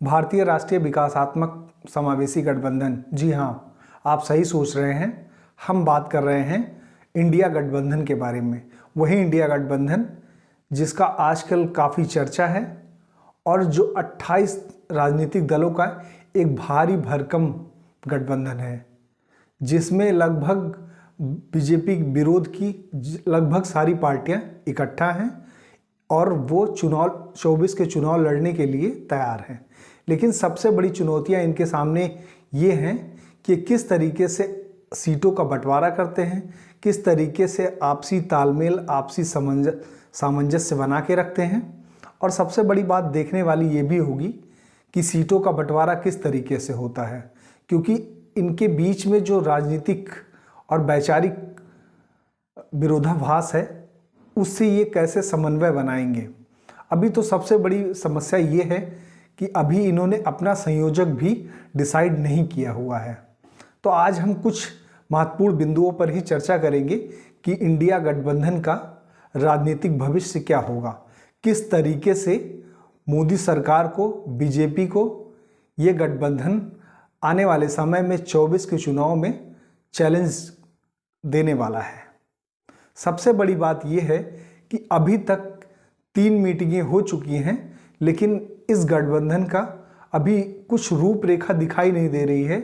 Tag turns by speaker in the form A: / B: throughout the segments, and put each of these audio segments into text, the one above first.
A: भारतीय राष्ट्रीय विकासात्मक समावेशी गठबंधन। जी हाँ, आप सही सोच रहे हैं। हम बात कर रहे हैं इंडिया गठबंधन के बारे में। वही इंडिया गठबंधन जिसका आजकल काफ़ी चर्चा है और जो 28 राजनीतिक दलों का एक भारी भरकम गठबंधन है, जिसमें लगभग बीजेपी विरोध की लगभग सारी पार्टियां इकट्ठा हैं और वो 24 के चुनाव लड़ने के लिए तैयार हैं। लेकिन सबसे बड़ी चुनौतियां इनके सामने ये हैं कि किस तरीके से सीटों का बंटवारा करते हैं, किस तरीके से आपसी तालमेल, आपसी सामंजस्य बना के रखते हैं, और सबसे बड़ी बात देखने वाली ये भी होगी कि सीटों का बंटवारा किस तरीके से होता है, क्योंकि इनके बीच में जो राजनीतिक और वैचारिक विरोधाभास है उससे ये कैसे समन्वय बनाएंगे। अभी तो सबसे बड़ी समस्या ये है कि अभी इन्होंने अपना संयोजक भी डिसाइड नहीं किया हुआ है। तो आज हम कुछ महत्वपूर्ण बिंदुओं पर ही चर्चा करेंगे कि इंडिया गठबंधन का राजनीतिक भविष्य क्या होगा, किस तरीके से मोदी सरकार को, बीजेपी को ये गठबंधन आने वाले समय में 24 के चुनाव में चैलेंज देने वाला है। सबसे बड़ी बात यह है कि अभी तक 3 मीटिंगें हो चुकी हैं, लेकिन इस गठबंधन का अभी कुछ रूपरेखा दिखाई नहीं दे रही है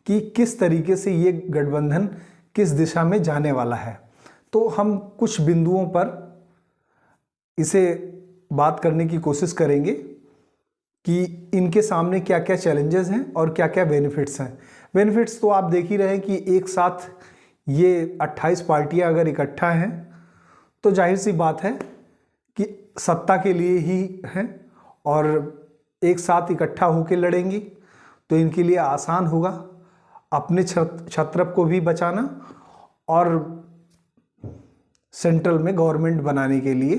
A: कि किस तरीके से ये गठबंधन किस दिशा में जाने वाला है। तो हम कुछ बिंदुओं पर इसे बात करने की कोशिश करेंगे कि इनके सामने क्या क्या चैलेंजेस हैं और क्या क्या बेनिफिट्स हैं। बेनिफिट्स तो आप देख ही रहे हैं कि एक साथ ये 28 पार्टियां अगर इकट्ठा हैं तो जाहिर सी बात है कि सत्ता के लिए ही हैं और एक साथ इकट्ठा होकर लड़ेंगी, तो इनके लिए आसान होगा अपने छत्र को भी बचाना और सेंट्रल में गवर्नमेंट बनाने के लिए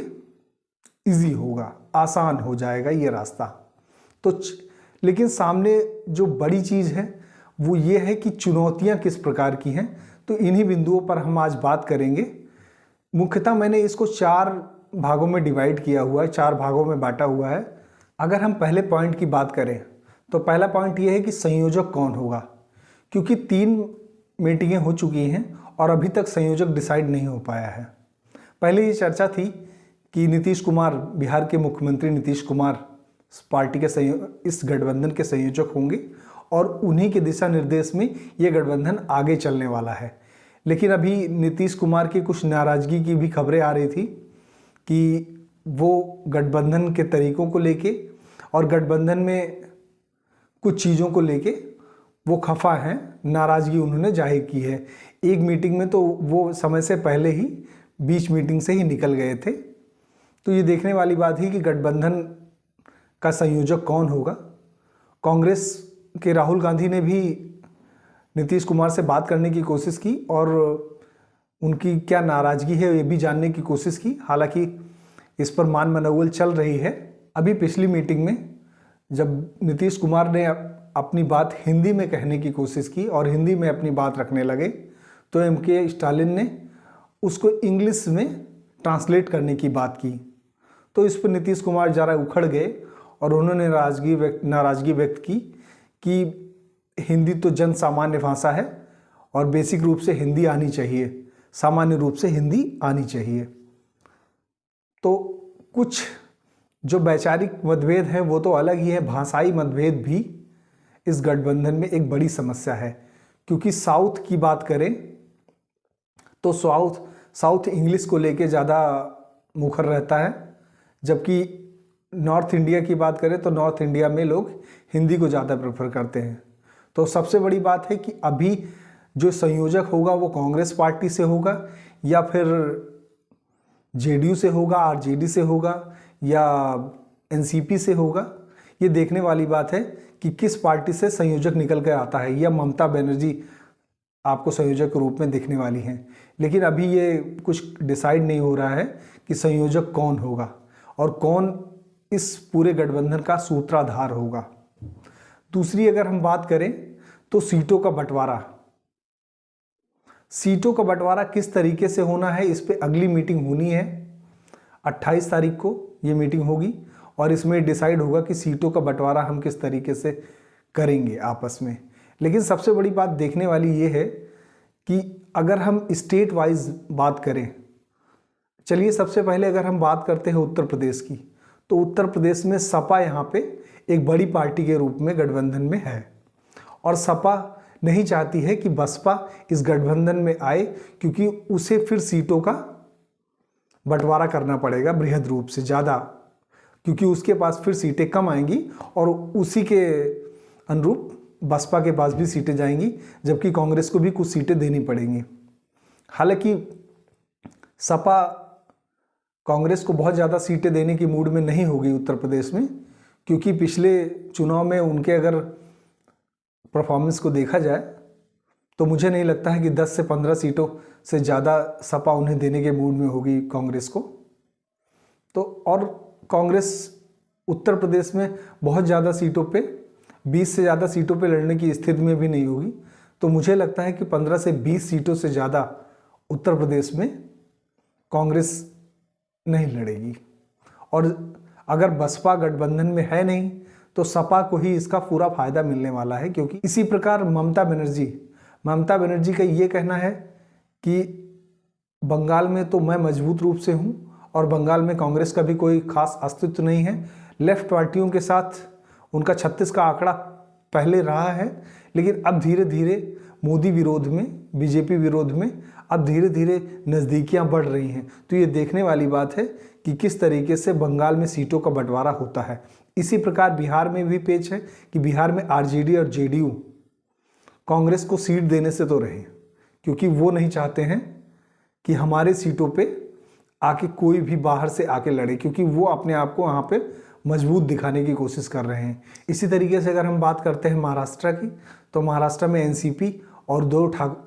A: इजी होगा, आसान हो जाएगा ये रास्ता। तो लेकिन सामने जो बड़ी चीज़ है वो ये है कि चुनौतियां किस प्रकार की हैं। तो इन्हीं बिंदुओं पर हम आज बात करेंगे। मुख्यतः मैंने इसको 4 भागों में डिवाइड किया हुआ है, 4 भागों में बांटा हुआ है। अगर हम पहले पॉइंट की बात करें तो पहला पॉइंट ये है कि संयोजक कौन होगा, क्योंकि 3 मीटिंगें हो चुकी हैं और अभी तक संयोजक डिसाइड नहीं हो पाया है। पहले ये चर्चा थी कि नीतीश कुमार, बिहार के मुख्यमंत्री नीतीश कुमार पार्टी के इस गठबंधन के संयोजक होंगे और उन्हीं के दिशा निर्देश में ये गठबंधन आगे चलने वाला है। लेकिन अभी नीतीश कुमार की कुछ नाराज़गी की भी खबरें आ रही थी कि वो गठबंधन के तरीकों को लेके और गठबंधन में कुछ चीज़ों को लेके वो खफा हैं, नाराज़गी उन्होंने जाहिर की है। एक मीटिंग में तो वो समय से पहले ही बीच मीटिंग से ही निकल गए थे। तो ये देखने वाली बात है कि गठबंधन का संयोजक कौन होगा। कांग्रेस के राहुल गांधी ने भी नीतीश कुमार से बात करने की कोशिश की और उनकी क्या नाराज़गी है ये भी जानने की कोशिश की। हालांकि इस पर मान मनौवल चल रही है। अभी पिछली मीटिंग में जब नीतीश कुमार ने अपनी बात हिंदी में कहने की कोशिश की और हिंदी में अपनी बात रखने लगे तो एमके स्टालिन ने उसको इंग्लिश में ट्रांसलेट करने की बात की। तो इस पर नीतीश कुमार ज़रा उखड़ गए और उन्होंने नाराज़गी व्यक्त की कि हिंदी तो जन सामान्य भाषा है और बेसिक रूप से हिंदी आनी चाहिए, सामान्य रूप से हिंदी आनी चाहिए। तो कुछ जो वैचारिक मतभेद हैं वो तो अलग ही है, भाषाई मतभेद भी इस गठबंधन में एक बड़ी समस्या है। क्योंकि साउथ की बात करें तो साउथ इंग्लिश को लेके ज़्यादा मुखर रहता है, जबकि नॉर्थ इंडिया की बात करें तो नॉर्थ इंडिया में लोग हिंदी को ज़्यादा प्रेफर करते हैं। तो सबसे बड़ी बात है कि अभी जो संयोजक होगा वो कांग्रेस पार्टी से होगा या फिर जेडीयू से होगा, आरजेडी से होगा या एनसीपी से होगा। ये देखने वाली बात है कि किस पार्टी से संयोजक निकल कर आता है, या ममता बनर्जी आपको संयोजक के रूप में दिखने वाली हैं। लेकिन अभी ये कुछ डिसाइड नहीं हो रहा है कि संयोजक कौन होगा और कौन इस पूरे गठबंधन का सूत्रधार होगा। दूसरी अगर हम बात करें तो सीटों का बंटवारा किस तरीके से होना है, इस पे अगली मीटिंग होनी है। 28 तारीख को ये मीटिंग होगी और इसमें डिसाइड होगा कि सीटों का बंटवारा हम किस तरीके से करेंगे आपस में। लेकिन सबसे बड़ी बात देखने वाली ये है कि अगर हम स्टेट वाइज बात करें, चलिए सबसे पहले अगर हम बात करते हैं उत्तर प्रदेश की, तो उत्तर प्रदेश में सपा यहाँ पे एक बड़ी पार्टी के रूप में गठबंधन में है और सपा नहीं चाहती है कि बसपा इस गठबंधन में आए, क्योंकि उसे फिर सीटों का बंटवारा करना पड़ेगा बृहद रूप से ज़्यादा, क्योंकि उसके पास फिर सीटें कम आएंगी और उसी के अनुरूप बसपा के पास भी सीटें जाएंगी, जबकि कांग्रेस को भी कुछ सीटें देनी पड़ेंगी। हालांकि सपा कांग्रेस को बहुत ज़्यादा सीटें देने की मूड में नहीं होगी उत्तर प्रदेश में, क्योंकि पिछले चुनाव में उनके अगर परफॉर्मेंस को देखा जाए तो मुझे नहीं लगता है कि 10 से 15 सीटों से ज़्यादा सपा उन्हें देने के मूड में होगी कांग्रेस को। तो और कांग्रेस उत्तर प्रदेश में बहुत ज़्यादा सीटों पे 20 से ज़्यादा सीटों पे लड़ने की स्थिति में भी नहीं होगी। तो मुझे लगता है कि 15 से 20 सीटों से ज़्यादा उत्तर प्रदेश में कांग्रेस नहीं लड़ेगी। और अगर बसपा गठबंधन में है नहीं तो सपा को ही इसका पूरा फायदा मिलने वाला है, क्योंकि इसी प्रकार ममता बनर्जी का ये कहना है कि बंगाल में तो मैं मजबूत रूप से हूँ और बंगाल में कांग्रेस का भी कोई खास अस्तित्व नहीं है। लेफ्ट पार्टियों के साथ उनका 36 का आंकड़ा पहले रहा है, लेकिन अब धीरे धीरे मोदी विरोध में, बीजेपी विरोध में अब धीरे धीरे नज़दीकियां बढ़ रही हैं। तो ये देखने वाली बात है कि किस तरीके से बंगाल में सीटों का बंटवारा होता है। इसी प्रकार बिहार में भी पेच है कि बिहार में आरजेडी और जेडीयू कांग्रेस को सीट देने से तो रहे, क्योंकि वो नहीं चाहते हैं कि हमारे सीटों पे आके कोई भी बाहर से आके लड़े, क्योंकि वो अपने आप को वहाँ पे मजबूत दिखाने की कोशिश कर रहे हैं। इसी तरीके से अगर हम बात करते हैं महाराष्ट्र की, तो महाराष्ट्र में एनसीपी और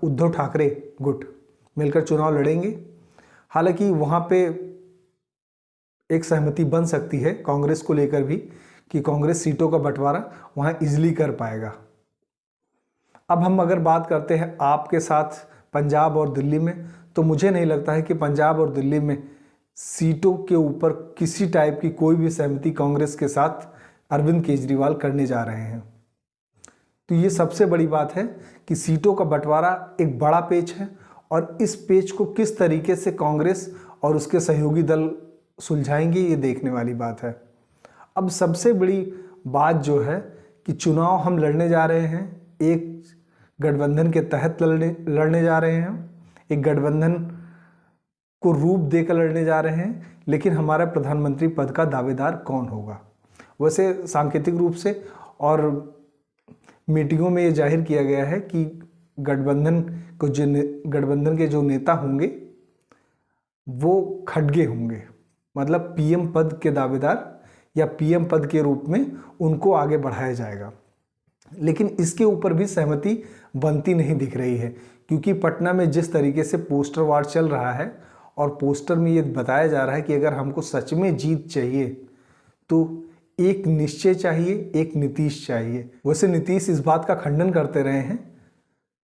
A: उद्धव ठाकरे गुट मिलकर चुनाव लड़ेंगे। हालांकि वहाँ पे एक सहमति बन सकती है कांग्रेस को लेकर भी कि कांग्रेस सीटों का बंटवारा वहाँ इजीली कर पाएगा। अब हम अगर बात करते हैं आपके साथ पंजाब और दिल्ली में, तो मुझे नहीं लगता है कि पंजाब और दिल्ली में सीटों के ऊपर किसी टाइप की कोई भी सहमति कांग्रेस के साथ अरविंद केजरीवाल करने जा रहे हैं। तो ये सबसे बड़ी बात है कि सीटों का बंटवारा एक बड़ा पेच है और इस पेच को किस तरीके से कांग्रेस और उसके सहयोगी दल सुलझाएंगे, ये देखने वाली बात है। अब सबसे बड़ी बात जो है कि चुनाव हम लड़ने जा रहे हैं, एक गठबंधन के तहत लड़ने जा रहे हैं, एक गठबंधन को रूप देकर लड़ने जा रहे हैं, लेकिन हमारा प्रधानमंत्री पद का दावेदार कौन होगा? वैसे सांकेतिक रूप से और मीटिंगों में ये जाहिर किया गया है कि गठबंधन के जो नेता होंगे वो खड़गे होंगे, मतलब पीएम पद के दावेदार या पीएम पद के रूप में उनको आगे बढ़ाया जाएगा। लेकिन इसके ऊपर भी सहमति बनती नहीं दिख रही है, क्योंकि पटना में जिस तरीके से पोस्टर वार चल रहा है और पोस्टर में ये बताया जा रहा है कि अगर हमको सच में जीत चाहिए तो एक निश्चय चाहिए, एक नीतीश चाहिए। वैसे नीतीश इस बात का खंडन करते रहे हैं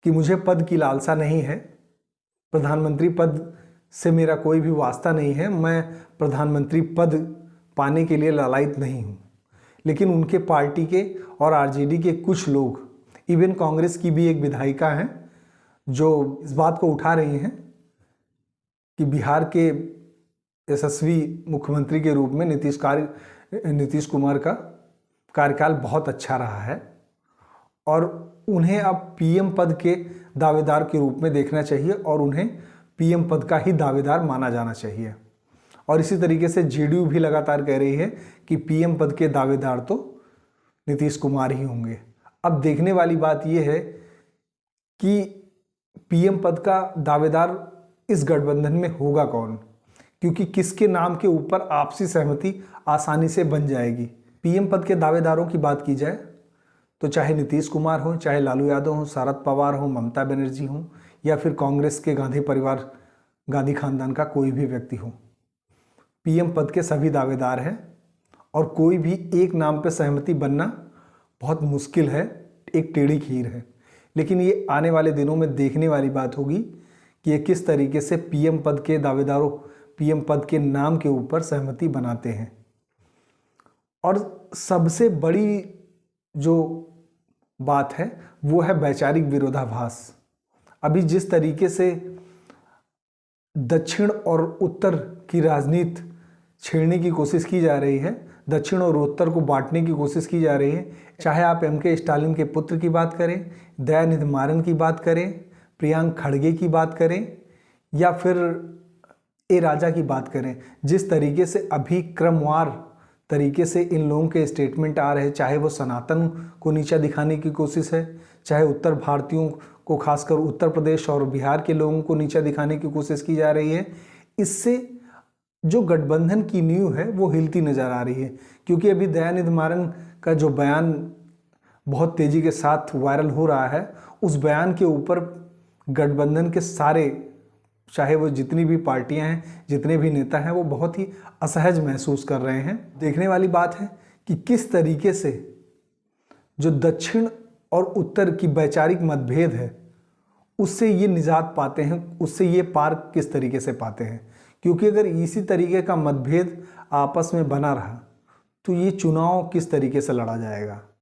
A: कि मुझे पद की लालसा नहीं है, प्रधानमंत्री पद से मेरा कोई भी वास्ता नहीं है, मैं प्रधानमंत्री पद पाने के लिए लालायित नहीं हूँ। लेकिन उनके पार्टी के और आरजेडी के कुछ लोग, इवन कांग्रेस की भी एक विधायिका हैं जो इस बात को उठा रही हैं कि बिहार के यशस्वी मुख्यमंत्री के रूप में नीतीश कुमार का कार्यकाल बहुत अच्छा रहा है और उन्हें अब पीएम पद के दावेदार के रूप में देखना चाहिए और उन्हें पीएम पद का ही दावेदार माना जाना चाहिए। और इसी तरीके से जेडीयू भी लगातार कह रही है कि पीएम पद के दावेदार तो नीतीश कुमार ही होंगे। अब देखने वाली बात यह है कि पीएम पद का दावेदार इस गठबंधन में होगा कौन, क्योंकि किसके नाम के ऊपर आपसी सहमति आसानी से बन जाएगी। पीएम पद के दावेदारों की बात की जाए तो चाहे नीतीश कुमार हो, चाहे लालू यादव हो, शरद पवार हो, ममता बनर्जी हो, या फिर कांग्रेस के गांधी खानदान का कोई भी व्यक्ति हो, पीएम पद के सभी दावेदार हैं और कोई भी एक नाम पर सहमति बनना बहुत मुश्किल है, एक टेढ़ी खीर है। लेकिन ये आने वाले दिनों में देखने वाली बात होगी कि ये किस तरीके से पीएम पद के दावेदारों, पीएम पद के नाम के ऊपर सहमति बनाते हैं। और सबसे बड़ी जो बात है वो है वैचारिक विरोधाभास। अभी जिस तरीके से दक्षिण और उत्तर की राजनीति छेड़ने की कोशिश की जा रही है, दक्षिण और उत्तर को बांटने की कोशिश की जा रही है, चाहे आप एम.के. स्टालिन के पुत्र की बात करें, दयानिधि मारन की बात करें, प्रियांक खड़गे की बात करें या फिर ए राजा की बात करें, जिस तरीके से अभी क्रमवार तरीके से इन लोगों के स्टेटमेंट आ रहे हैं, चाहे वो सनातन को नीचा दिखाने की कोशिश है, चाहे उत्तर भारतीयों को खासकर उत्तर प्रदेश और बिहार के लोगों को नीचा दिखाने की कोशिश की जा रही है, इससे जो गठबंधन की नींव है वो हिलती नजर आ रही है। क्योंकि अभी दयानिधि मारन का जो बयान बहुत तेजी के साथ वायरल हो रहा है, उस बयान के ऊपर गठबंधन के सारे, चाहे वो जितनी भी पार्टियां हैं, जितने भी नेता हैं, वो बहुत ही असहज महसूस कर रहे हैं। देखने वाली बात है कि किस तरीके से जो दक्षिण और उत्तर की वैचारिक मतभेद है उससे ये निजात पाते हैं, उससे ये पार किस तरीके से पाते हैं। क्योंकि अगर इसी तरीके का मतभेद आपस में बना रहा तो ये चुनाव किस तरीके से लड़ा जाएगा।